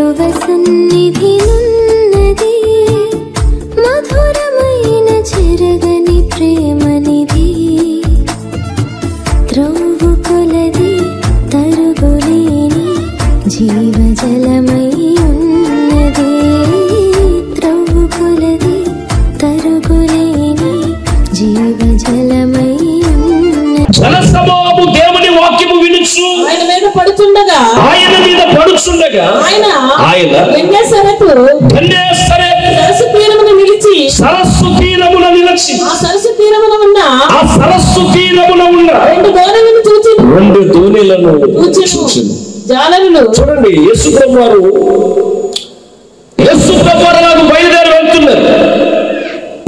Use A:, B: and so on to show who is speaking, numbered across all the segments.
A: ప్రభువ సన్నిధి నున్నది, మధురమైన చెరగని ప్రేమనిధి. త్రోవు కొలది తరుగులేని జీవజలమై ఉన్నది, త్రోవు కొలది తరుగులేని జీవజలమై ఉన్నది.
B: జనసమూహము దేవుని వాక్యము వినుచు
C: ఆయన మీద పడుచుండగా ఆయన గెన్నేసరెతు సరస్సు తీరమున నిలిచి
B: ఆ సరస్సు తీరమున ఉన్న రెండు దోణులను చూచెను.
C: జాలరులు
B: చూడండి, యేసు ప్రభువారు నాకు బయలుదేరి వెళ్తున్నారు.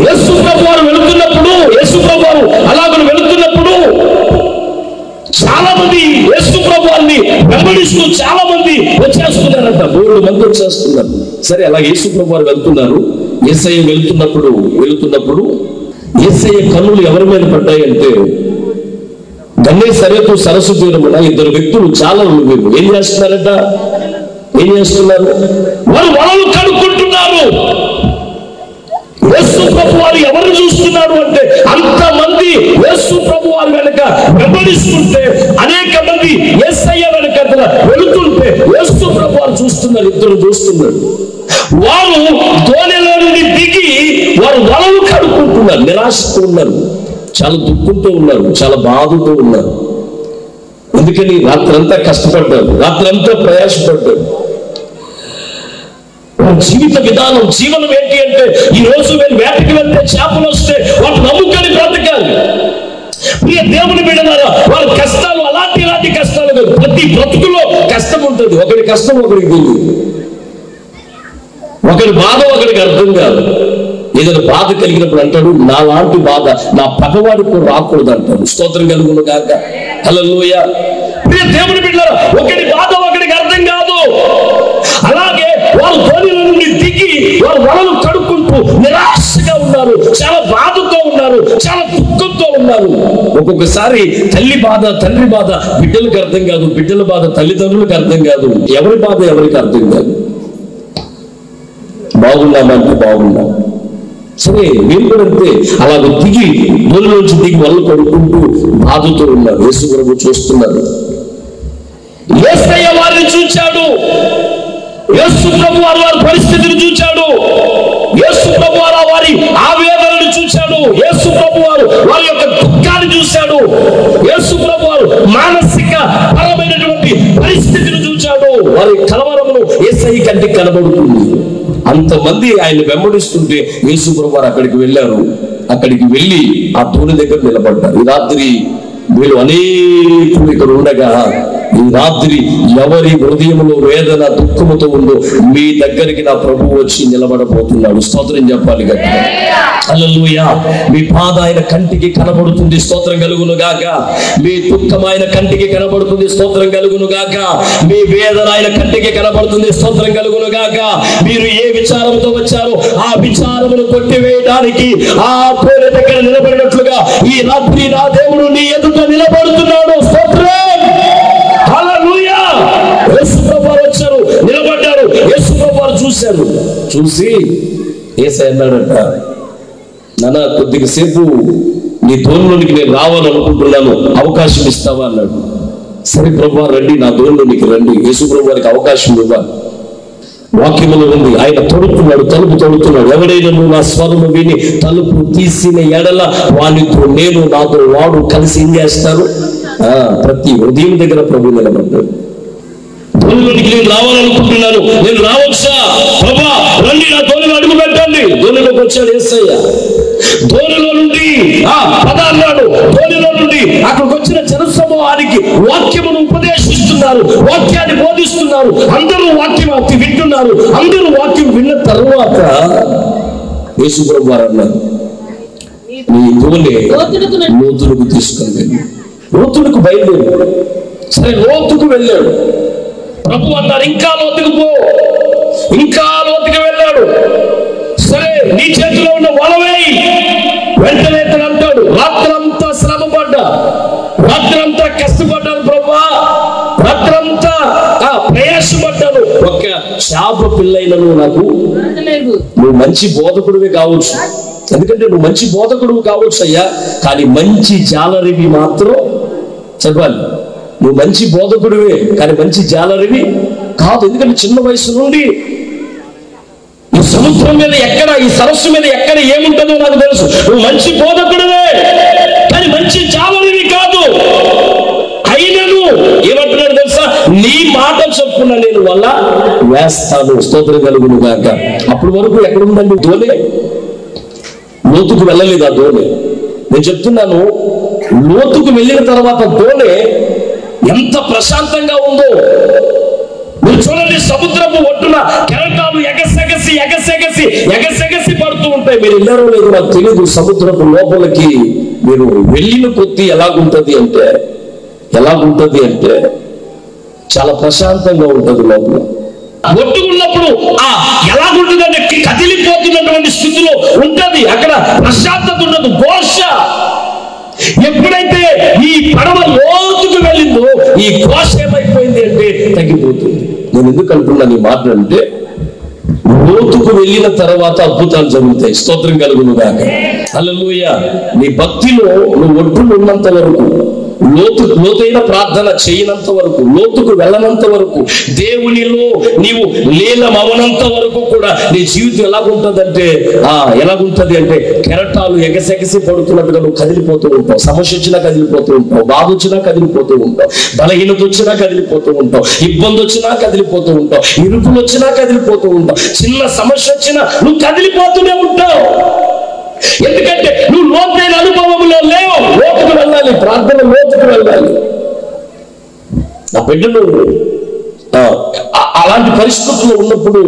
B: యేసు ప్రభువారు వెళుతున్నప్పుడు, యేసు ప్రభువారు అలాగను వెళుతున్నప్పుడు చాలా మంది యేసు ప్రభువారిని వెంబడిస్తూ చాలా మంది వచ్చేస్తున్నారంట. 3 మంది వచ్చేస్తున్నారు. సరే, అలా యేసు ప్రభువారు వెళ్తున్నారు. యేసయ్య వెళుతున్నప్పుడు యేసయ్య కన్నులు ఎవరి మీద పడ్డాయంటే, గెన్నేసరెతు సరస్సు తీరమున 2 వ్యక్తులు చాలా ఏం చేస్తున్నారు? వారు వలలు కడుక్కుంటున్నారు. యేసు ప్రభువారు ఎవరు చూస్తున్నారు అంటే, అంతమంది యేసు ప్రభువారు వెనక వెంబడిస్తుంటే, అనేక మంది యేసయ్య వెనక వెళుతుంటే యేసు ప్రభువారు చూస్తున్నారు. 2 చూస్తున్నారు. వారు దోణిలో నుండి దిగి వారు వలలు కడుక్కుంటున్నారు. నిరాశతో ఉన్నారు, చాలా దుఃఖంతో ఉన్నారు, చాలా బాధతో ఉన్నారు. ఎందుకని రాత్రంతా కష్టపడ్డారు, రాత్రంతా ప్రయాసపడ్డారు. జీవిత విధానం, జీవనం ఏంటి అంటే, ఈ రోజు మేము వేటకి వెళ్తే చేపలు వస్తే వాటి నమ్ముకొని బ్రతకాలి. ప్రియ దేవుని బిడ్డలారా, వాళ్ళ కష్టాలు అలాంటి కష్టాలు కాదు. ప్రతి బ్రతుకులో కష్టం ఉంటుంది. ఒకరి కష్టం ఒకరికి తెలియదు, ఒకరి బాధ ఒకరికి అర్థం కాదు. ఏదైనా బాధ కలిగినప్పుడు అంటాడు, నా లాంటి బాధ నా పగవాడికి రాకూడదు అంటాడు. స్తోత్రం కలుగును గాక. హల్లెలూయా. ప్రియ దేవుని బిడ్డలారా, ఒకరి బాధ ఒకరికి అర్థం కాదు. అలాగే వారు దోణిల నుండి దిగి వారు వలలు కడుక్కుంటూ నిరాశగా ఉన్నారు, చాలా బాధతో ఉన్నారు, చాలా దుఃఖంతో ఉన్నారు. ఒక్కొక్కసారి తల్లి బాధ తండ్రి బాధ బిడ్డలకు అర్థం కాదు, బిడ్డల బాధ తల్లిదండ్రులకు అర్థం కాదు, ఎవరి బాధ ఎవరికి అర్థం కాదు. బాగున్నామంటే బాగున్నాం. సరే, వీళ్ళు కూడా అంతే. అలాగ దిగి దోణిలోంచి దిగి వలలు కడుక్కుంటూ బాధతో ఉన్నారు. యేసు ప్రభు చూస్తున్నారు. యేసయ్య వారిని చూచాడు. యేసు ప్రభు వారి పరిస్థితిని చూచాడు. యేసు ప్రభు వారి ఆవేదనను చూచాడు. యేసు ప్రభు వారి యొక్క దుఃఖాన్ని చూశాడు. యేసు ప్రభు మానసిక పరమైనటువంటి పరిస్థితిని చూచాడు. వారి కలవరమును యేసయ్య కంటికి కనబడుతుంది. అంతమంది ఆయన వెంబడిస్తుంటే యేసు ప్రభు వారు అక్కడికి వెళ్ళారు. అక్కడికి వెళ్ళి ఆ దోణి దగ్గర నిలబడ్డారు. ఈ రాత్రి వీళ్ళు అనేకులు ఇక్కడ ఉండగా, ఈ రాత్రి ఎవరి హృదయంలో వేదన దుఃఖముతో ఉందో మీ దగ్గరికి నా ప్రభువు వచ్చి నిలబడబోతున్నాడు. స్తోత్రం చెప్పాలి గట్టిగా. హల్లెలూయా. మీ బాధ ఆయన కంటికి కనబడుతుంది. స్తోత్రం కలుగును గాక. మీ దుఃఖం ఆయన కంటికి కనబడుతుంది. స్తోత్రం కలుగును గాక. మీ వేదన ఆయన కంటికి కనబడుతుంది. స్తోత్రం కలుగును గాక. మీరు ఏ విచారంతో వచ్చారో ఆ విచారమును కొట్టివేయడానికి ఆ కోర దగ్గర నిలబడినట్లుగా ఈ రాత్రి నా దేవుడు నీ ఎదుట నిలబడుతున్నాడు. స్తోత్రం. హల్లెలూయా. యేసు ప్రభువారు వచ్చారు, నిలబడ్డారు. యేసు ప్రభువారు చూశారు. చూసి యేసయ్య అన్నాడట, నాన్న కొద్దిగా సేపు నీ దోణిలోనికి నేను రావాలనుకుంటున్నాను, అవకాశం ఇస్తావా అన్నాడు. సరే ప్రభువారు రండి, నా దోణిలోనికి రండి. యేసు ప్రభువారికి అవకాశం ఇవ్వాలి. వాక్యములో ఉంది, ఆయన తొడుతున్నాడు, తలుపు తొడుతున్నాడు. ఎవడైనా నువ్వు నా స్వరము విని తలుపు తీసిన ఎడల వానితో నేను నాతో వాడు కలిసి ఏం చేస్తారు? ప్రతి ఉదయం దగ్గర ప్రభు నిలబడ్డాడు. దోణిలోనికి నేను రావాలనుకుంటున్నాను, నేను రావచ్చా? ప్రభా రండి, నా దోణిలో అడుగు పెట్టండి. దోణిలోకి వచ్చాడు యేసయ్య. దోణిలో నుండి పద అన్నాడు. దోణిలో నుండి అక్కడికి వచ్చిన జనసమూహానికి వాక్యమును ఉపదేశిస్తున్నారు, వాక్యాన్ని బోధిస్తున్నారు. అందరూ వాక్యం వింటున్నారు. అందరూ వాక్యం విన్న తర్వాత యేసు ప్రభువు వారు అన్నారు, నీ దోణి లోతులకు తీసుకుని వెళ్ళి. లోతులకు బయలుదేరు. సరే, లోతుకు వెళ్ళాడు. ప్రభు అన్నారు, ఇంకా లోతుకు పో. ఇంకా లోతుకు వెళ్ళాడు. సరే, నీ చేతిలో ఉన్న వలవేయి. వెంటనే ఇతను అంటాడు, రాత్రంతా శ్రమ పడ్డా, రాత్రంతా కష్టపడ్డాను ప్రభువా, రాత్రంతా ప్రయాస ప్రయాసపడ్డాను, ఒక్క చేప పిల్లైనను నాకు. నువ్వు మంచి బోధకుడివి కావచ్చు, ఎందుకంటే నువ్వు మంచి బోధకుడు కావచ్చు అయ్యా, కానీ మంచి జాలరివి మాత్రం చదవాలి. నువ్వు మంచి బోధకుడివే కానీ మంచి జాలరివి కాదు. ఎందుకంటే చిన్న వయసు నుండి ఈ సముద్రం మీద ఎక్కడ, ఈ సరస్సు మీద ఎక్కడ ఏముంటుందో నాకు తెలుసు. నువ్వు మంచి బోధకుడివే కానీ మంచి జాలరివి కాదు. అయినను ఏమంటున్నాడు తెలుసా, నీ మాట చొప్పున నేను వల్ల వేస్తాను. స్తోత్రం కలుగును గాక. అప్పటి వరకు ఎక్కడుందండి దోణి? లోతుకు వెళ్ళలేదు ఆ దోణి. నేను చెప్తున్నాను, లోతుకు వెళ్ళిన తర్వాత దోణి ఎంత ప్రశాంతంగా ఉందో మీరు చూడండి. సముద్రపు ఒడ్డున కెరటాలు ఎగసెగసి పడుతూ ఉంటాయి. మీరు వెళ్ళారో లేదు నాకు తెలియదు. సముద్రపు లోపలికి మీరు వెళ్ళిన కొద్దీ ఎలాగుంటది అంటే చాలా ప్రశాంతంగా ఉంటుంది లోపల. ఒడ్డు ఉన్నప్పుడు ఎలాగుంటుందంటే కదిలిపోతున్నటువంటి స్థితిలో ఉంటది. అక్కడ ప్రశాంతత ఉండదు, ఘోష. ఎప్పుడైతే ఈ పడవ లోతుకు వెళ్ళిందో ఈ ఘోష ఏమైపోయింది అంటే తగ్గిపోతుంది. నేను ఎందుకు అంటున్నాను ఈ మాట అంటే, లోతుకు వెళ్ళిన తర్వాత అద్భుతాలు జరుగుతాయి. స్తోత్రం కలుగును గాక. హల్లెలూయా. నీ భక్తిలో నువ్వు ఒడ్డులు ఉన్నంత వరకు, లోతైన ప్రార్థన చేయనంత వరకు, లోతుకు వెళ్ళనంత వరకు, దేవునిలో నీవు లీనమవనంత వరకు కూడా నీ జీవితం ఎలాగుంటది అంటే కెరటాలు ఎగసెగసి పడుతున్నట్టుగా నువ్వు కదిలిపోతూ ఉంటావు. సమస్య వచ్చినా కదిలిపోతూ ఉంటావు, బాధ వచ్చినా కదిలిపోతూ ఉంటావు, బలహీనత వచ్చినా కదిలిపోతూ ఉంటావు, ఇబ్బంది వచ్చినా కదిలిపోతూ ఉంటావు, ఇరుకులు వచ్చినా కదిలిపోతూ ఉంటావు, చిన్న సమస్య వచ్చినా నువ్వు కదిలిపోతూనే ఉంటావు. ఎందుకంటే నువ్వు లోతైన అనుభవంలో లేవు. లోతుకు వెళ్ళాలి, ప్రార్థన లోతుకు వెళ్ళాలి. నా బిడ్డలు అలాంటి పరిస్థితుల్లో ఉన్నప్పుడు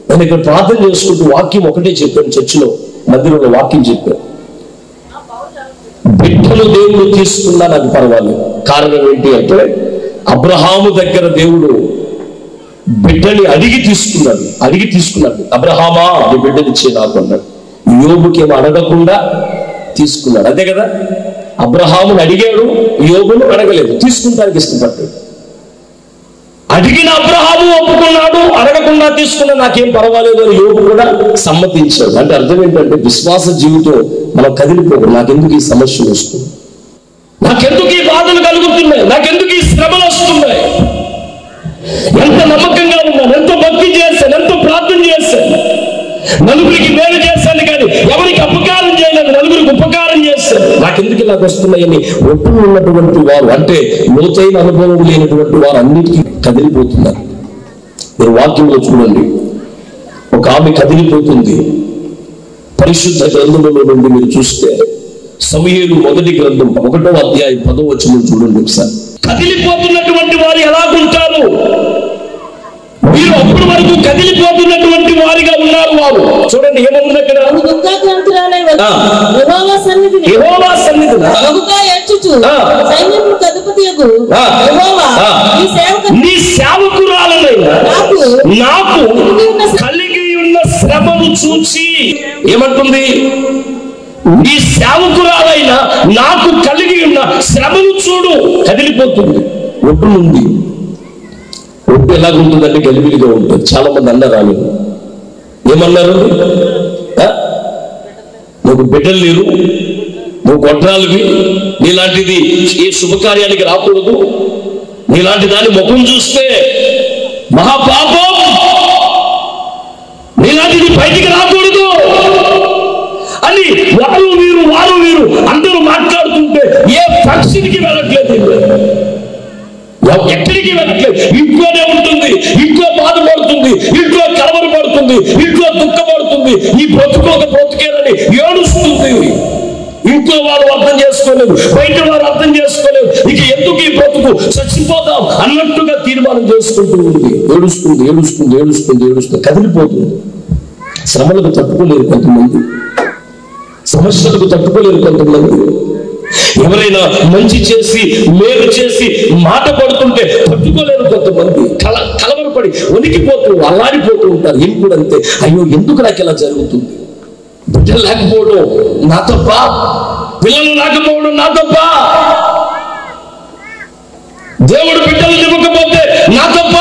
B: నేను ఇక్కడ ప్రార్థన చేసుకుంటూ వాక్యం ఒకటే చెప్పాను. చర్చిలో మందిరంలో వాక్యం చెప్పాను, బిడ్డలు దేవుడు తీసుకున్నా నాకు పర్వాలేదు. కారణం ఏంటి అంటే, అబ్రహాము దగ్గర దేవుడు బిడ్డని అడిగి తీసుకున్నాడు. అబ్రహామా నీ బిడ్డనిచ్చే నాకు అన్నాడు. యోబుకి ఏమో అడగకుండా తీసుకున్నాడు. అదే కదా, అబ్రహాముని అడిగాడు, యోబును అడగలేదు, తీసుకుంటానికి ఇష్టపడ్డాడు. అడిగిన అబ్రహాము ఒప్పుకున్నాడు, అడగకుండా తీసుకున్నా నాకేం పర్వాలేదు అని యోబు కూడా సమ్మతించాడు. అంటే అర్థం ఏంటంటే, విశ్వాస జీవితం మనం కదిలిపోదు. నాకెందుకు ఈ సమస్యలు వస్తుంది, నాకెందుకు ఈ బాధలు కలుగుతున్నాయి, నాకెందుకు ఈ శ్రమలు వస్తున్నాయి, ఎంత నమ్మకంగా ఉన్నాను, ఎంతో భక్తి చేశాను, ఎంతో ప్రార్థన చేశాను, నలుగురికి మేలు చేశాను కానీ ఎవరికి అపకారం చేయలేదు, నలుగురికి ఉపకారం చేశాను, నాకెందుకు ఇలాగ వస్తున్నాయని ఒడ్డున ఉన్నటువంటి వారు, అంటే లోతైన అనుభవం లేనటువంటి వారు అన్నిటికీ కదిలిపోతున్నారు. మీరు వాక్యంలో చూడండి, ఒక ఆమె కదిలిపోతుంది. పరిశుద్ధ గ్రంథంలో నుండి మీరు చూస్తే సమూయేలు మొదటి గ్రంథం 1వ అధ్యాయం 10వ వచనం చూడండి ఒకసారి. కదిలిపోతున్నటువంటి వారు ఎలాగుంటారు? మీరు అప్పటి వరకు కదిలిపోతున్నటువంటి వారిగా ఉన్నారు. వారు చూడండి ఏమన్నా ఇక్కడ, యెహోవా సన్నిధిన నీ సేవకురాలనైన నాకు కలిగి ఉన్న శ్రమను చూచి ఏమంటుంది? నీ సేవకురాలైన నాకు కలిగి ఉన్న శ్రమను చూడు. కదిలిపోతుంది. ఒడ్డు నుండి ఒడ్డు ఎలాగుంటుందంటే గలిబిలిగా ఉంటుంది. చాలా మంది అన్నారు, రాలేదు. ఏమన్నారు? నువ్వు బిడ్డలు లేరు, నువ్వు గొడ్రాలివి, నీలాంటిది ఏ శుభకార్యానికి రాకూడదు, నీలాంటి దాని ముఖం చూస్తే మహాపాపం, నీలాంటిది బయటికి రాకూడదు అని వారు వీరు అందరూ మాట్లాడుతుంటే ఏ ఫంక్షన్కి వెళ్ళట్లేదు, ఎక్కడికి వెళ్ళట్లేదు, ఇంట్లోనే ఉంటుంది, ఇంట్లో బాధపడుతుంది, ఇంట్లో కలవరపడుతుంది, ఇంట్లో దుఃఖపడుతుంది, ఈ బ్రతుకు ఒక బ్రతుకేనని ఏడుస్తుంది. ఇంట్లో వారు అర్థం చేసుకోలేదు, బయట వారు అర్థం చేసుకోలేదు, ఇక ఎందుకు ఈ బ్రతుకు, చచ్చిపోతాం అన్నట్టుగా తీర్మానం చేసుకుంటూ ఉంది. ఏడుస్తుంది, కదిలిపోతుంది. శ్రమలకు తట్టుకోలేరు కొంతమంది, సమస్యలకు తట్టుకోలేరు కొంతమంది. ఎవరైనా మంచి చేసి మేలు చేసి మాట పడుతుంటే తట్టుకోలేరు కొంతమంది. కలవరపడి వణికిపోతూ అల్లాడిపోతూ ఉంటారు. ఏం కూడా అంతే, అయ్యో ఎందుకు నాకు ఇలా జరుగుతుంది, బిడ్డలు లేకపోవడం నా తప్ప, పిల్లలు లేకపోవడం నా తప్ప, దేవుడు బిడ్డలు ఇవ్వకపోతే నా తప్ప,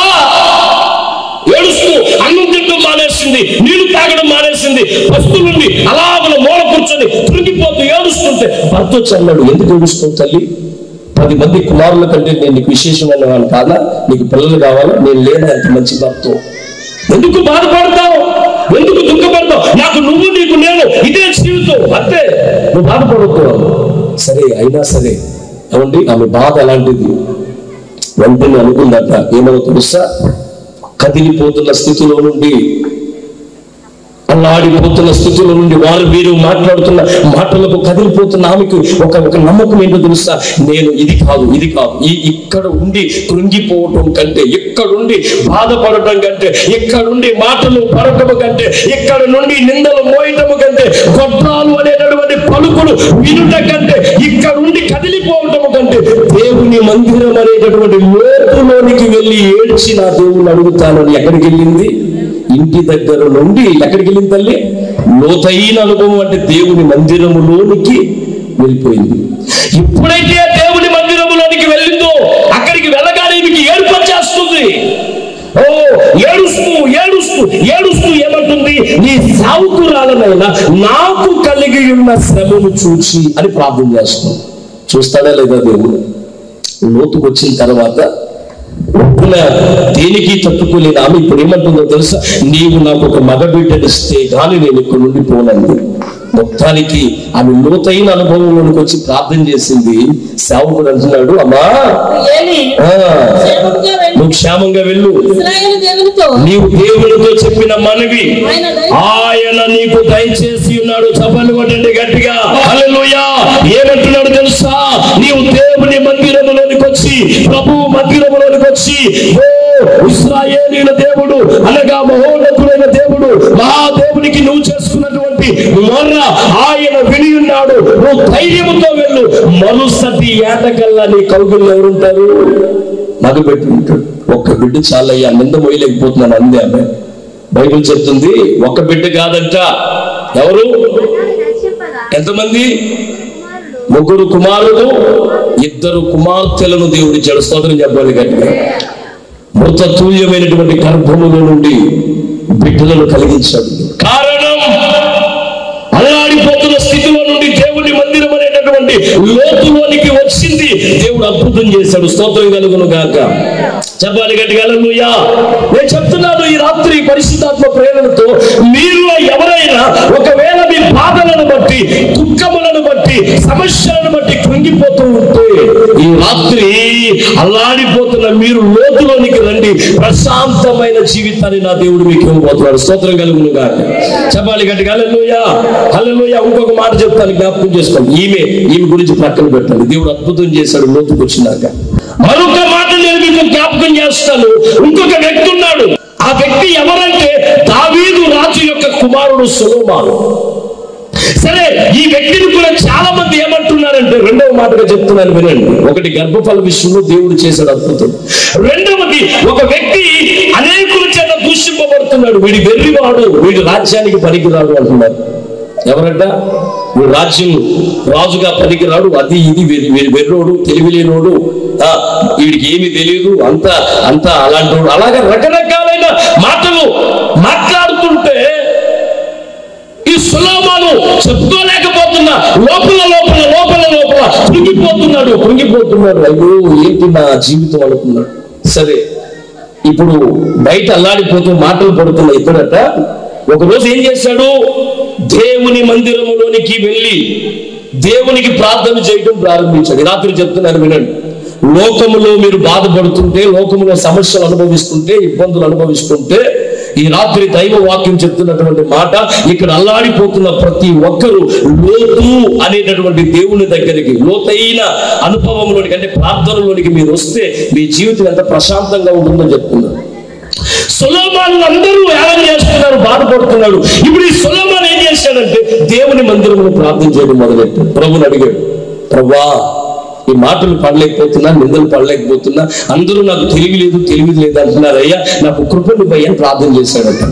B: పస్తులుండి అలాగ మూల కూర్చొని కృంగిపోతూ ఏడుస్తుంటే భర్త వచ్చి అన్నాడు, ఎందుకు ఏడుస్తావు తల్లి? 10 మంది కుమారుల కంటే నేను నీకు విశేషమైన వాడిని కాదా? నీకు పిల్లలు కావాలా? నేను లేనా? ఎంత మంచి భర్త, ఎందుకు బాధపడతావు? ఎందుకు దుఃఖపడతావు? నాకు నువ్వు, నీకు నేను, ఇదే జీవితం, అంతే, నువ్వు బాధపడతావు. సరే, అయినా సరే ఏమండి, ఆమె బాధ అలాంటిది. వెంటనే అనుకుందట, ఏమో తెలుసా, కదిలిపోతున్న స్థితిలో నుండి, అల్లాడిపోతున్న స్థితిలో నుండి వారు వీరు మాట్లాడుతున్న మాటలకు కదిలిపోతున్న ఆమెకు ఒక నమ్మకం ఏంటో తెలుసా, నేను ఇది కాదు ఇక్కడ ఉండి కృంగిపోవటం కంటే, ఇక్కడుండి బాధపడటం కంటే, ఇక్కడుండి మాటలు పడటం కంటే, ఇక్కడ నుండి నిందలు మోయటము కంటే, గొడ్రాలు అనేటటువంటి పలుకులు వినుట కంటే, ఇక్కడ ఉండి కదిలిపోవటం కంటే, దేవుని మందిరం అనేటటువంటి లోతులోనికి వెళ్ళి ఏడ్చి నా దేవుని అడుగుతానని ఎక్కడికి వెళ్ళింది? ఇంటి దగ్గర నుండి ఎక్కడికి వెళ్ళింది తల్లి? లోతైన అనుభవం అంటే దేవుని మందిరములోనికి వెళ్ళిపోయింది. ఎప్పుడైతే దేవుని మందిరములోనికి వెళ్ళిందో అక్కడికి వెళ్ళగానే మీకు ఏడుపు వచ్చేస్తుంది. ఏడుస్తూ ఏడుస్తూ ఏడుస్తూ ఏమంటుంది, నీ సావుకురాలనైనా నాకు కలిగి ఉన్న శ్రమను చూచి అని ప్రార్థన చేస్తుంది. చూస్తాడా లేదా దేవుడు? లోతుకు వచ్చిన తర్వాత దేనికి తట్టుకోలేని ఆమె ఇప్పుడు ఏమంటుందో తెలుసా, నీవు నాకు ఒక మగ బిడ్డనిస్తే కానీ నేను ఇక్కడ నుండి పోనంది. మొత్తానికి ఆమె లోతైన అనుభవంలోకి వచ్చి ప్రార్థన చేసింది. సేవకుడు అంటున్నాడు, అమ్మా నువ్వు క్షేమంగా వెళ్ళు, నీవు దేవునితో చెప్పిన మనవి ఆయన నీకు దయచేసి ఉన్నాడు. చప్పట్లు కొట్టండి గట్టిగా, హల్లెలూయా. ఏమంటున్నాడు తెలుసా, నీవు దేవుని మందిరములోనికి వచ్చి, ప్రభువు మందిరములోనికి వచ్చి, ఇశ్రాయేలీయుల దేవుడు అనగా మహోన్నతుడైన దేవుడు, మహాదేవునికి నువ్వు చేసుకున్నటువంటి మొర్ర ఆయన విని ఉన్నాడు. నువ్వు ధైర్యంతో వెళ్ళు. మరుసటి ఏటకల్లా నీ కౌగుల్లో ఎవరుంటారు? మగ బిడ్డ ఉంటాడు. ఒక్క బిడ్డ చాలయ్యా, నింద మోయలేకపోతున్నాను అంది ఆమె. బైబిల్ చెప్తుంది ఒక్క బిడ్డ కాదంట. ఎవరు? ఎంతమంది? 3 కుమారులు 2 కుమార్తెలను దేవుడిచ్చాడు. స్తోత్రం చెప్పాలి గట్టిగా. మృత తుల్యమైనటువంటి గర్భముల నుండి బిడ్డలను కలిగించాడు. కారణం, అల్లాడిపోతున్న స్థితిలో నుండి దేవుని మందిరం అనేటటువంటి లోతులోనికి వచ్చింది. దేవుడు అద్భుతం చేశాడు. స్తోత్రం కలుగును గాక. చెప్పాలి గట్టిగా, హల్లెలూయా. నేను చెప్తున్నాను ఈ రాత్రి పరిశుద్ధాత్మ ప్రేరణతో, మీలో ఎవరైనా ఒకవేళ మీ బాధలను బట్టి, దుఃఖములను బట్టి, సమస్యలను బట్టి కృంగిపోతూ ఉంటే, ఈ రాత్రి అల్లాడిపోతున్న మీరు లోతులోనికి రండి. ప్రశాంతమైన జీవితాన్ని నా దేవుడు మీకు ఇవ్వబోతున్నాడు. స్తోత్రం కలుగును గాక. చెప్పాలి గట్టిగా, హల్లెలూయా, హల్లెలూయా. ఇంకొక మాట చెప్తాను, జ్ఞాపకం చేసుకోండి. ఈమె గురించి పక్కన పెట్టండి. దేవుడు అద్భుతం చేశాడు లోతుకు వచ్చినాక. మరొక మాట నేను మీకు జ్ఞాపకం చేస్తాను. ఇంకొక వ్యక్తి ఉన్నాడు. ఆ వ్యక్తి ఎవరంటే దావీదు రాజు యొక్క కుమారుడు సొలొమోను. సరే, ఈ వ్యక్తిని కూడా చాలా మంది ఏమంటున్నారంటే, రెండవ మాటగా చెప్తున్నాను వినండి. ఒకటి, గర్భఫల విషయంలో దేవుడు చేశాడు అద్భుతం. రెండవది, ఒక వ్యక్తి అనేకుల చేత దూషింపబడుతున్నాడు. వీడి వెర్రివాడు, వీడి రాజ్యానికి పనికిరాడు అంటున్నారు. ఎవరంట? వీడు రాజ్యం రాజుగా పనికిరాడు, అది ఇది వెర్రోడు, తెలివిలేనోడు, వీడికి ఏమి తెలియదు, అంతా అలాంటి అలాగా రకరకాలైన మాటలు మాట్లాడుతుంటే ఈ సొలొమోను చెప్పుకోలేకపోతున్నా, లోపల కృంగిపోతున్నాడు. అయ్యో ఏంటి నా జీవితం అనుకున్నాడు. సరే, ఇప్పుడు బయట అల్లాడిపోతూ మాటలు పడుతున్న ఇద్దరట ఒకరోజు ఏం చేశాడు? దేవుని మందిరములోనికి వెళ్ళి దేవునికి ప్రార్థన చేయడం ప్రారంభించాడు. రాత్రి చెప్తున్నారు వినండి. లోకములో మీరు బాధపడుతుంటే, లోకములో సమస్యలు అనుభవిస్తుంటే, ఇబ్బందులు అనుభవిస్తుంటే, ఈ రాత్రి దైవ వాక్యం చెప్తున్నటువంటి మాట, ఇక్కడ అల్లాడిపోతున్న ప్రతి ఒక్కరూ లోతు అనేటటువంటి దేవుని దగ్గరికి, లోతైన అనుభవంలోనికి అంటే ప్రార్థనలోనికి మీరు వస్తే మీ జీవితం ఎంత ప్రశాంతంగా ఉంటుందో చెప్తున్నారు. సొలొమోను అందరూ ఏం చేస్తున్నారు? బాధపడుతున్నాడు. ఇప్పుడు ఈ సొలొమోను ఏం చేశాడంటే దేవుని మందిరంలో ప్రార్థన చేయడం మొదలెట్టాడు. ప్రభుని అడిగాడు, ప్రభువా, ఈ మాటలు పడలేకపోతున్నా, నిందలు పడలేకపోతున్నా, అందరూ నాకు తెలివి లేదు అంటున్నారు, అయ్యా నాకు కృపను భయ్య ప్రార్థన చేశాడట.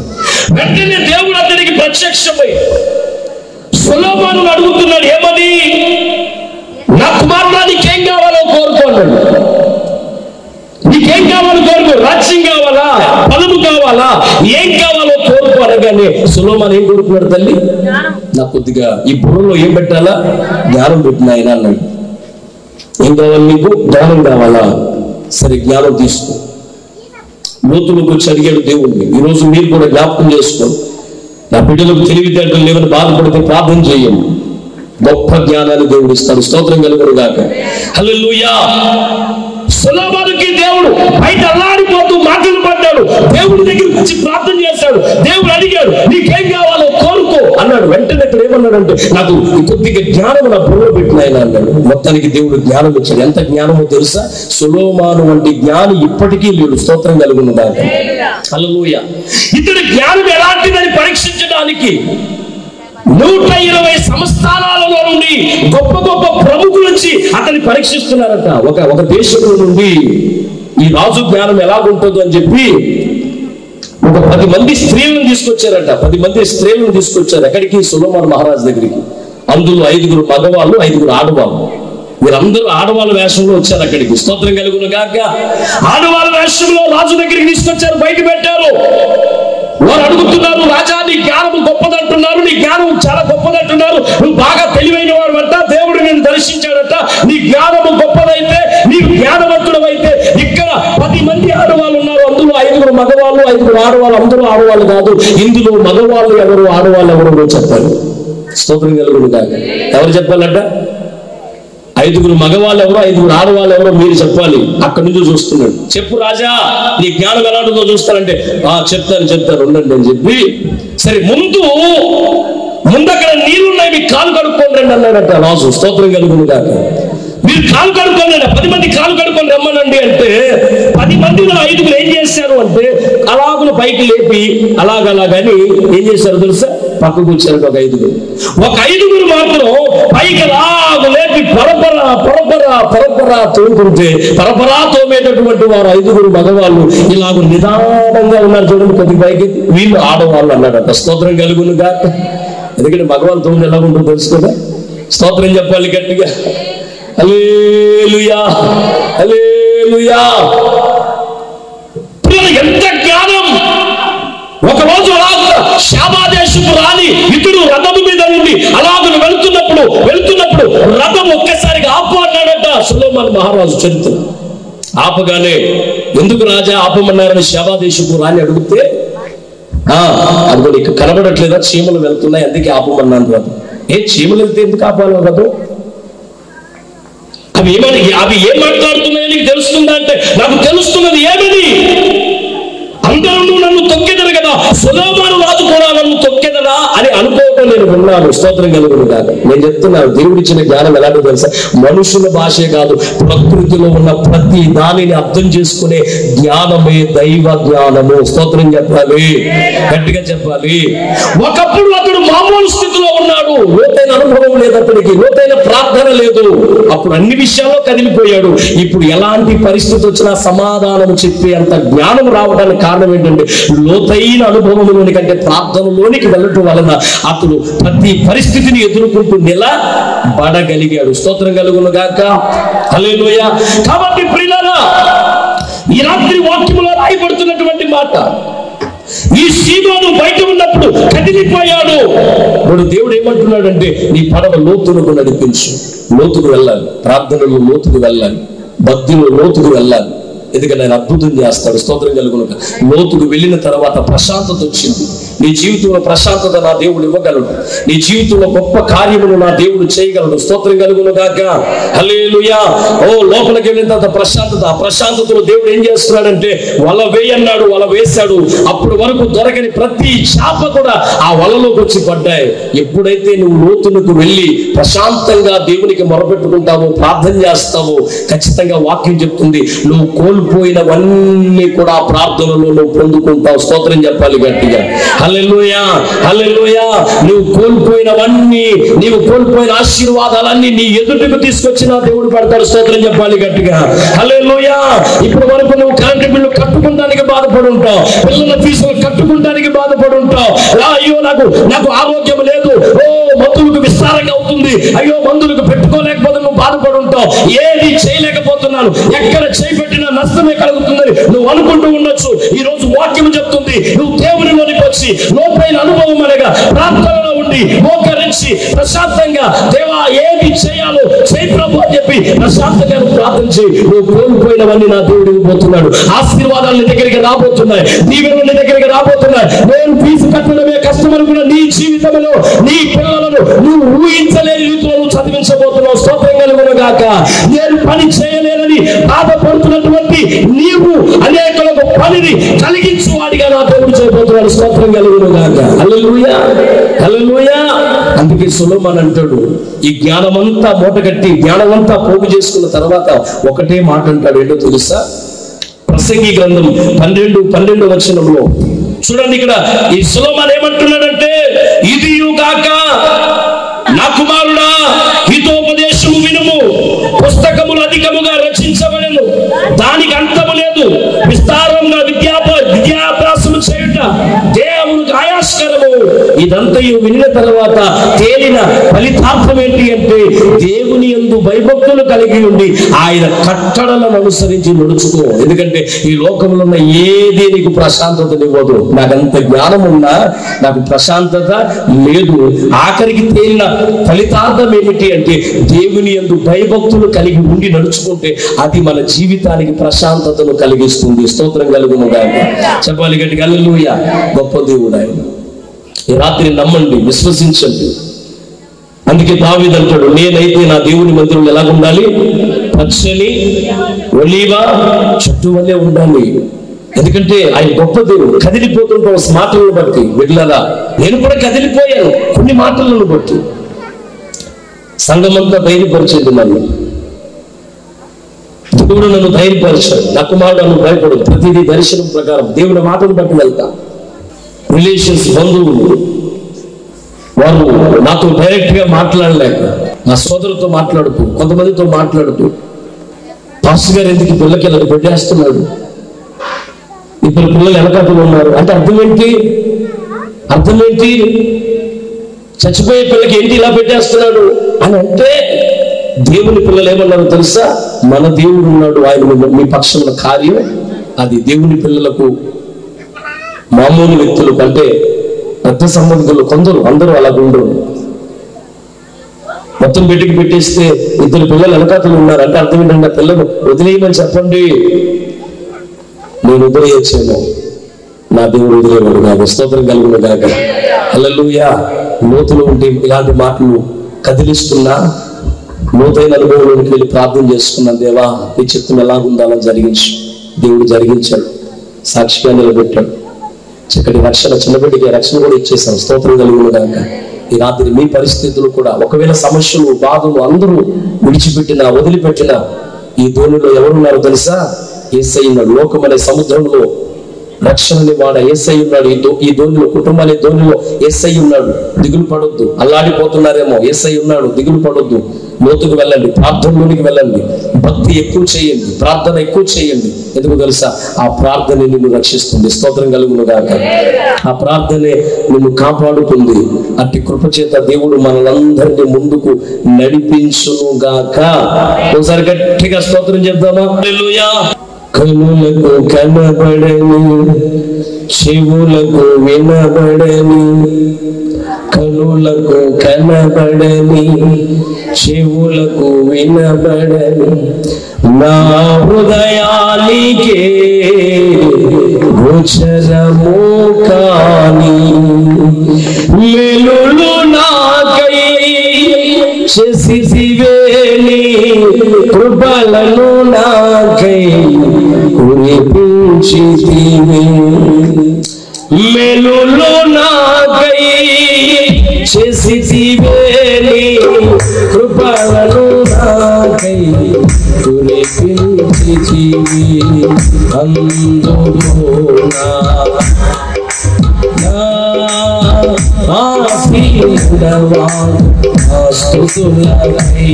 B: వెంటనే దేవుడు అతనికి ప్రత్యక్షమై సొలొమోను అడుగుతున్నాడు, ఏమని? నా కుమారుడు నీకేం కావాలో కోరుకోన్నాడు. నీకేం కావాలో కోరుకో. రాజ్యం కావాలా, బలము కావాలా, ఏం కావాలో కోరుకో అనగానే వెంటనే సొలొమోను ఏం కోరుకున్నాడు? తల్లి నాకు కొద్దిగా ఈ బుర్రలో ఏం పెట్టాలా? జ్ఞానం పెట్టిన ఆయన అన్నాడు. ఏం కావాలి నీకు? జ్ఞానం కావాలా? సరే జ్ఞానం తీసుకో. లోతులోకి వచ్చి అడిగాడు దేవుణ్ణి. ఈరోజు మీరు కూడా జ్ఞాపకం చేసుకోండి. నా బిడ్డలకు తెలివితేటలు లేవని బాధపడితే ప్రార్థన చేయండి. గొప్ప జ్ఞానాన్ని దేవుడు ఇస్తాడు. స్తోత్రం కలుగును గాక. హల్లెలూయా. సొలొమోనుకి దేవుడు బయట అల్లాడిపోతూ మాటలు పడ్డాడు. దేవుడి దగ్గర వచ్చి ప్రార్థన చేశాడు. దేవుడు అడిగాడు, నీకేం కావాలో కోరుకో అన్నాడు. వెంటనే అక్కడ ఏమన్నాడంటే, నాకు కొద్దిగా జ్ఞానం నా బుర్రలో పెట్టిన ఆయన అన్నాడు. మొత్తానికి దేవుడు జ్ఞానం ఇచ్చాడు. ఎంత జ్ఞానమో తెలుసా? సొలొమోను వంటి జ్ఞాని ఇప్పటికీ లేడు. స్తోత్రం కలుగును గాక. హల్లెలూయా. ఇతడి జ్ఞానం ఎలాంటిదని పరీక్షించడానికి 120 సంస్థానాలలో నుండి గొప్ప గొప్ప ప్రముఖులు వచ్చి అతన్ని పరీక్షిస్తున్నారట. ఒక దేశంలో నుండి ఈ రాజు జ్ఞానం ఎలాగుంటుందో అని చెప్పి ఒక 10 మంది స్త్రీలను తీసుకొచ్చారట. 10 మంది స్త్రీలను తీసుకొచ్చారు. ఎక్కడికి? సొలొమోను మహారాజు దగ్గరికి. అందులో 5 మగవాళ్ళు, 5 ఆడవాళ్ళు. వీరందరూ ఆడవాళ్ళ వేషంలో వచ్చారు అక్కడికి. స్తోత్రం కలుగును గాక. ఆడవాళ్ళ వేషంలో రాజు దగ్గరికి తీసుకొచ్చారు, బయట పెట్టారు. వారు అడుగుతున్నారు, రాజా నీ జ్ఞానం గొప్పదంటున్నారు, నీ జ్ఞానం చాలా గొప్పదంటున్నారు, నువ్వు బాగా తెలివైన వాడు అంట, దేవుడు నేను దర్శించాడట, నీ జ్ఞానము గొప్పదైతే, నీ జ్ఞానవంతుడు అయితే ఇక్కడ 10 మంది ఆడవాళ్ళు ఉన్నారు, అందులో 5 మగవాళ్ళు, 5 ఆడవాళ్ళు. అందరూ ఆడవాళ్ళు కాదు. ఇందులో మగవాళ్ళు ఎవరు, ఆడవాళ్ళు ఎవరు చెప్పాలి. స్తోత్రం కలుగును గాక. ఎవరు చెప్పాలంట? 5 మగవాళ్ళు ఎవరో, 5 ఆడవాళ్ళు ఎవరో మీరు చెప్పాలి. అక్కడి నుంచి చూస్తున్నాడు. చెప్పు రాజా, నీ జ్ఞానం ఎలా ఉంటుందో చూస్తానంటే, చెప్తాను ఉండండి అని చెప్పి, సరే ముందు అక్కడ నీళ్ళున్నాయి, మీకు కాలు కడుక్కోండి రండి అన్నాడట రాజు. స్తోత్రం కలుగును గాక. మీరు కాలు కడుక్కోండి, 10 మంది కాలు కడుక్కొని రమ్మనండి అంటే 10 మందిలో 5 ఏం చేశారు అంటే అలాగులు పైకి లేపి అలాగని ఏం చేశారు తెలుసా? పక్కకు వచ్చారు ఒక 5. ఒక 5 మాత్రం పైకి అలాగు లేపి పరపరా తోముకుంటే పరపరా తోమేటటువంటి వారు 5 మగవాళ్ళు ఇలాగ నిదానంగా ఉన్నారు. చూడండి కొద్ది పైకి. వీళ్ళు ఆడవాళ్ళు అన్నాడట. స్తోత్రం కలుగును గాక. ఎందుకంటే మగవాళ్ళు తోమని ఎలా ఉంటుందో తెలుసు కదా. స్తోత్రం చెప్పాలి గట్టిగా. హల్లెలూయా, హల్లెలూయా. ఎంత జ్ఞానం! ఒకరోజు శాబాదేశపు రాణి ఇతడు రథము మీద నుండి అలాగను వెళ్తున్నప్పుడు రథం ఒక్కసారిగా ఆపు అన్నాడట సొలొమోను మహారాజు. చరిత్ర ఆపగానే, ఎందుకు రాజా ఆపమన్నారని శాబాదేశపు రాణి అడిగితే, అది కూడా ఇక్కడ కనబడట్లేదా? చీమలు వెళ్తున్నాయి, అందుకే ఆపమన్నాను రథం. చీమలు వెళ్తే ఎందుకు ఆపాలి రథం? అవి ఏం మాట్లాడుతున్నాయో నీకు తెలుస్తుందా అంటే, నాకు తెలుస్తున్నది ఏమని? అందరూ నన్ను తొక్కెదరు కదా, సొలొమోను రాజు కూడా నన్ను తొక్కెదరా అని అనుకోవటం నేను విన్నాను. స్తోత్రం కలుగును గాక. నేను చెప్తున్నాను, దేవుడిచ్చిన జ్ఞానం ఎలాంటి తెలుసా? మనుషుల భాషే కాదు, ప్రకృతిలో ఉన్న ప్రతి దానిని అర్థం చేసుకునే జ్ఞానమే దైవ జ్ఞానము. స్తోత్రం చెప్పాలి, గట్టిగా చెప్పాలి. ఒకప్పుడు అతడు మామూలు స్థితిలో ఉన్నాడు, లోతైన అనుభవం లేదు అతడికి, లోతైన ప్రార్థన లేదు. అప్పుడు అన్ని విషయాల్లో కదిలిపోయాడు. ఇప్పుడు ఎలాంటి పరిస్థితి వచ్చినా సమాధానం చెప్పి అంత జ్ఞానం రావడానికి కారణం ఏంటంటే, లోతైన అనుభవంలోని కంటే ప్రార్థనలోనికి వెళ్ళటం వలన అతడు ప్రతి పరిస్థితిని ఎదుర్కొంటూ నిలబడగలిగాడు. స్తోత్రం కలుగును గాక. హల్లెలూయా. కాబట్టి ప్రియులారా, ఈ రాత్రి వాక్యములో రాయబడుతున్నటువంటి మాట, ఈ సీమోను బయట ఉన్నప్పుడు కదిలిపోయాడు. ఇప్పుడు దేవుడు ఏమంటున్నాడంటే, నీ పడవ లోతులకు నడిపించు. లోతుకు వెళ్ళాలి, ప్రార్థనలో లోతుకు వెళ్ళాలి, భక్తిలో లోతుకు వెళ్ళాలి. ఎందుకంటే ఆయన అద్భుతం చేస్తాడు. స్తోత్రం కలుగును. లోతుకు వెళ్ళిన తర్వాత ప్రశాంతత వచ్చింది. నీ జీవితంలో ప్రశాంతత నా దేవుడు ఇవ్వగలడు. నీ జీవితంలో గొప్ప కార్యములు నా దేవుడు చేయగలడు. స్తోత్రం కలుగును గాక. హల్లెలూయా. లోపలికి వెళ్ళిన తర్వాత ప్రశాంతత. ఆ ప్రశాంతతలో దేవుడు ఏం చేస్తున్నాడంటే, వల వేయన్నాడు, వల వేశాడు. అప్పటి వరకు దొరకని ప్రతి చేప కూడా ఆ వలలోకి వచ్చి పడ్డాయి. ఎప్పుడైతే నువ్వు లోతులకు వెళ్ళి ప్రశాంతంగా దేవునికి మొరపెట్టుకుంటావో, ప్రార్థన చేస్తావో, ఖచ్చితంగా వాక్యం చెప్తుంది, నువ్వు కోల్పోయినవన్నీ కూడా ప్రార్థనలో నువ్వు పొందుకుంటావు. స్తోత్రం చెప్పాలి గట్టిగా. హల్లెలూయా, హల్లెలూయా. నువ్వు కోల్పోయినవన్నీ, నీవు కోల్పోయిన ఆశీర్వాదాలన్నీ నీ ఎదుటికి తీసుకొచ్చిన దేవుడు పెడతాడు. స్తోత్రం చెప్పాలి గట్టిగా. హల్లెలూయా. ఇప్పటి వరకు నువ్వు కరెంటు బిల్లు కట్టుకుంటానికి బాధపడి ఉంటావు, పిల్లల ఫీజులు కట్టుకుంటానికి బాధపడి ఉంటావు. అయ్యో నాకు ఆరోగ్యం లేదు, మందులకు విస్తారంగా అవుతుంది, అయ్యో మందులకు పెట్టుకోలేకపోతే నువ్వు బాధపడి ఉంటావు. ఏది చేయలేకపోతున్నాను, ఎక్కడ చేపెట్టినా నష్టమే కలుగుతుందని నువ్వు అనుకుంటూ ఉండొచ్చు. ఈ రోజు వాక్యం చెప్తుంది, నువ్వు దేవునిలోనికి వచ్చి చేసి లోపైన అనుభవం అనగా ప్రార్థనలో ఉండి మోకరించి ప్రశాంతంగా దేవా ఏది చేయాలో చేయి ప్రభు అని చెప్పి ప్రశాంతంగా ప్రార్థన చేయి. నువ్వు కోల్పోయినవన్నీ నా దేవుడు ఇవ్వబోతున్నాడు. ఆశీర్వాదాలు నీ దగ్గరికి రాబోతున్నాయి, దీవెనలు నీ దగ్గరికి రాబోతున్నాయి. నేను ఫీజు కట్టడమే కష్టమని కూడా నీ జీవితంలో నీ పిల్లలను నువ్వు ఊహించలేని రీతిలో నువ్వు చదివించబోతున్నావు. స్తోత్రం కలుగును గాక. నేను పని చేయలేనని బాధపడుతున్నటువంటి నీవు అనేకులకు పనిని కలిగించు వాడిగా నా దేవుడు చేయబోతున్నాడు. స్తోత్రం కలుగును గాక. హల్లెలూయా, హల్లెలూయా. అందుకే సొలొమోను అంటాడు, ఈ జ్ఞానమంతా మూటగట్టి జ్ఞానమంతా పోగు చేసుకున్న తర్వాత ఒకటే మాట అంటాడు. ఏంటో తెలుసా? ప్రసంగి గ్రంథం 12 వచనంలో చూడండి. ఇక్కడ ఈ సొలొమోను ఏమంటున్నాడంటే, ఇదియు గాక నా కుమారుడా, హితోపదేశము వినుము. పుస్తకములు అధికముగా రచించబడెను, దానికి అంతము లేదు. విస్తారంగా విద్యాభ్యాసము చేయుట దేవునికి ఆయాస్కరము. ఇదంతయు విన్న తర్వాత తేలిన ఫలితార్థం ఏంటి అంటే, దేవుని యందు భయభక్తులు కలిగి ఉండి ఆయన కట్టడలను అనుసరించి నడుచుకో. ఎందుకంటే ఈ లోకంలో ఉన్న ఏది నీకు ప్రశాంతత ఇవ్వదు. నాకంత జ్ఞానం ఉన్నా నాకు ప్రశాంతత లేదు. ఆఖరికి తేలిన ఫలితార్థం ఏమిటి అంటే, దేవుని యందు భయభక్తులు కలిగి ఉండి నడుచుకుంటే అది మన జీవితానికి ప్రశాంతతను కలిగిస్తుంది. స్తోత్రం కలుగును గాక. చెప్పాలి గట్టిగా హల్లెలూయా. గొప్ప దేవుడు ఆయన. ఈ రాత్రి నమ్మండి, విశ్వసించండి. అందుకే దావీదు అంటాడు, నేనైతే నా దేవుని మందిరం ఎలా ఉండాలి? పచ్చని ఒలీవ చెట్టు వల్లే ఉండాలి. ఎందుకంటే ఆయన గొప్ప దేవుడు. కదిలిపోతుంటాం మాటలను బట్టి. వెళ్ళాలా, నేను కూడా కదిలిపోయాను కొన్ని మాటలను బట్టి. సంఘమంతా ధైర్యపరిచేది నన్ను. దేవుడు నన్ను ధైర్యపరిచాడు. నా కుమారుడు నన్ను భయపడదు. ప్రతిదీ దర్శనం ప్రకారం దేవుని మాటను బట్టి వెళ్తా. రిలేషన్స్, బంధువులు వారు నాతో డైరెక్ట్ గా మాట్లాడలేక నా సోదరుతో మాట్లాడుతూ, కొంతమందితో మాట్లాడుతూ, పాస్టర్ గారు ఎందుకు పిల్లకి ఇలా పెట్టేస్తున్నాడు, ఇప్పుడు పిల్లలు వెనకాతలు ఉన్నారు అంటే అర్థం ఏంటి? చచ్చిపోయే పిల్లకి ఏంటి ఇలా పెట్టేస్తున్నాడు అని అంటే, దేవుని పిల్లలు ఏమన్నారో తెలుసా? మన దేవుడు ఉన్నాడు, ఆయన మీ పక్షంలో కార్యం. అది దేవుని పిల్లలకు మామూలు వ్యక్తులు కంటే రక్త సంబంధులు కొందరు, అందరూ అలా ఉండరు. మొత్తం బిడ్డకి పెట్టేస్తే ఇద్దరు పిల్లలు వెనకాతలు ఉన్నారు అంటే అర్థం ఏంటంటే, పిల్లలు వదిలేయమని చెప్పండి. నేను వదిలేయచ్చేమో, నా దేవుడు వదిలేవాడు నాకు. స్తోత్రం కలుగును గాక. హల్లెలూయా. లోతులో ఉంటే ఇలాంటి మాటలు కదిలిస్తున్నా, లోతైన అనుభవంలోకి వెళ్ళి ప్రార్థన చేసుకున్నాను. దేవా, నీ చిత్తం ఎలా ఉండాలో జరిగించు. దేవుడు జరిగించాడు, సాక్షిగా నిలబెట్టాడు. చక్కటి రక్షణ, చిన్నబిడ్డకి రక్షణ కూడా ఇచ్చేసాం. స్తోత్రం కలుగును గాక. ఈ రాత్రి మీ పరిస్థితులు కూడా, ఒకవేళ సమస్యలు, బాధలు అందరూ విడిచిపెట్టినా, వదిలిపెట్టినా, ఈ ధోనిలో ఎవరున్నారో తెలుసా? యేసయ్య ఉన్నాడు. లోకం అనే సముద్రంలో రక్షణని వాడ యేసయ్య ఉన్నాడు. ఈ ధోనిలో, కుటుంబాలే ధోనిలో యేసయ్య ఉన్నాడు. దిగులు పడొద్దు. అల్లాడిపోతున్నారేమో, యేసయ్య ఉన్నాడు. దిగులు పడొద్దు. లోతుకు వెళ్ళండి, ప్రార్థనలోనికి వెళ్ళండి, భక్తి ఎక్కువ చేయండి, ప్రార్థన ఎక్కువ చేయండి. ఎందుకు తెలుసా? ఆ ప్రార్థనే నిన్ను రక్షిస్తుంది. స్తోత్రం కలుగును గాక. ఆ ప్రార్థనే నిన్ను కాపాడుతుంది. అట్టి కృపచేత దేవుడు మనలందరినీ ముందుకు నడిపించును గాక. ఒకసారి గట్టిగా స్తోత్రం చెప్దామా? హల్లెలూయా. కనులకు కనబడని, చెవులకు వినబడని, కనులకు కనబడని, చెవులకు వినబడని, నా హృదయానికే గోచరము కాని మేలులు నాకై చేసివే, నీ కృపలను నాకై కురిపించితివి. మేలులు నాకై చేసివే, నీ కృపలను నాకై కురిపించితివి. అందులోనా ఆశీర్వదవా స్తుతులకై,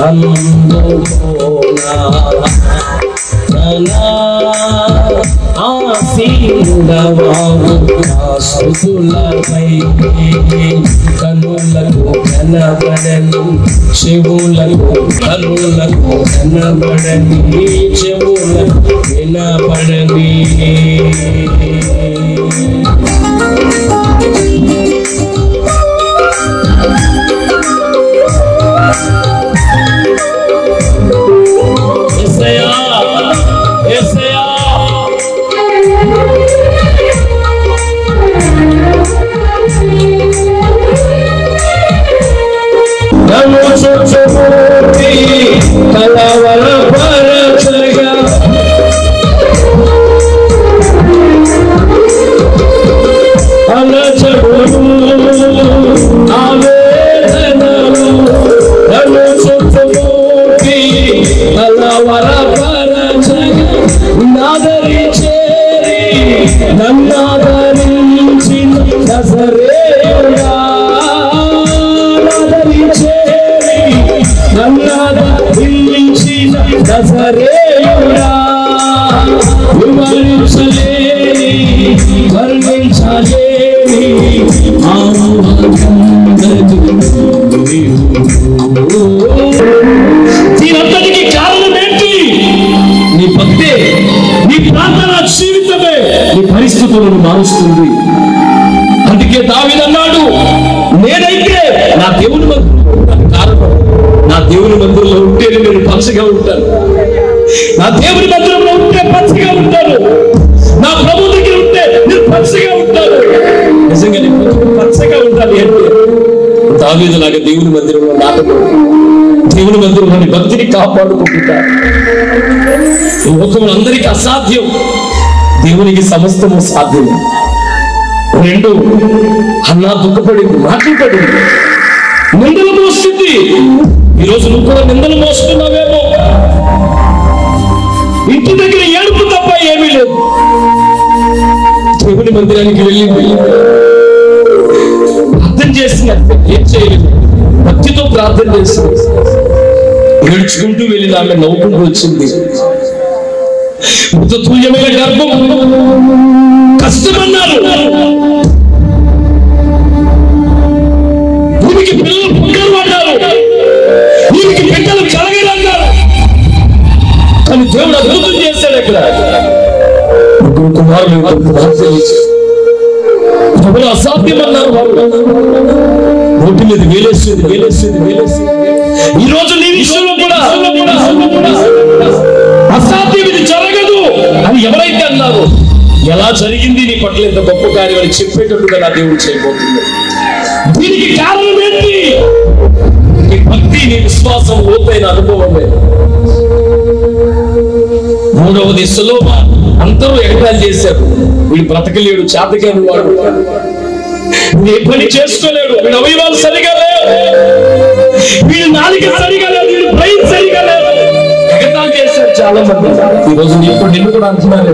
B: అందులోనా ఆశీర్వదవా స్తుతులకై. కనులకు కనబడని, చెవులకు, కనులకు కనబడని, చెవులకు వినబడని. చుట్టుముట్టి కలవరపరచగా అలజడులు ఆవేదనలు నన్ను చుట్టుముట్టి కలవరపరచగా నాదరి చేరి నన్నాదరించి నజరేయుడా నాదరి చేరి నన్నాదరించి నజరేయుడా వివరించలేని వర్ణించలేని దీనంతటికి కారణం ఏంటి? నీ భక్తే, నీ ప్రార్థన జీవితమే నీ పరిస్థితులను మారుస్తుంది. అందుకే దావీదు అన్నాడు, నేనైతే నా దేవుని మందిరంలో ఉంటాను. కారణం, నా దేవుని మందిరంలో ఉంటే నేను పచ్చగా ఉంటాను. నా దేవుని మందిరంలో ఉంటే పచ్చగా ఉంటాను. నా ప్రభు దగ్గర ఉంటే నేను పచ్చగా ఉంటాను. నిజంగా నేను పచ్చగా ఉండాలి అంటే దావీదులాగా దేవుని మందిరంలో నాటకూడదు. దేవుని మందిరంలోని భక్తిని కాపాడుకుంటున్నారు. ఈ లోకంలో అందరికీ అసాధ్యం, దేవునికి సమస్తము సాధ్యమే. రెండు, అన్నా దుఃఖపడింది, మాట్లాడింది, నిందలు మోస్తుంది. ఈరోజు నువ్వు కూడా నిందలు మోస్తున్నావేమో. ఇంటి దగ్గర ఏడుపు తప్ప ఏమీ లేదు. దేవుని మందిరానికి వెళ్ళింది, ప్రార్థన చేసింది, ఏం చేయలేదు. భక్తితో ప్రార్థన చేసింది. ఏడ్చుకుంటూ వెళ్ళిన ఆమె నవ్వుకుంటూ వచ్చింది. మృతతుల్యమైన గర్భం కష్టమన్నారు. భూమికి పిల్లలు పుట్టరు అన్నారు. భూమికి బిడ్డలు కలగలన్నారు. కానీ దేవుడు అద్భుతం చేశాడు. అక్కడ ముగ్గురు కుమారులు ఎవరు అసాధ్యం అన్నారు. రోడ్డు మీద వేలేస్తుంది. ఈ రోజు నీ విషయంలో కూడా అసాధ్యం, ఇది జరగదు అని ఎవరైతే అన్నారో, ఎలా జరిగింది నీ పట్ల ఇంత గొప్ప కార్యం అని చెప్పేటట్టుగా నా దేవుడు చేయబోతుంది. దీనికి కారణం ఏంటి? నీ భక్తి, నీ విశ్వాసం, లోతైన అనుభవమే. మూడవది సులోమ. అందరూ ఎగతాళి చేశారు, వీడు బ్రతకలేడు, చేతకాని వాడు, ఏ పని చేసుకోలేడు, వీడు అవయవాలు సరిగా లేవు, వీడు నాలుక సరిగా లేదు, వీడు బ్రెయిన్ సరిగా లేదు. ఎగతాళి చేశారు చాలా మంది. ఈ రోజు నిన్ను కూడా అంటున్నారు.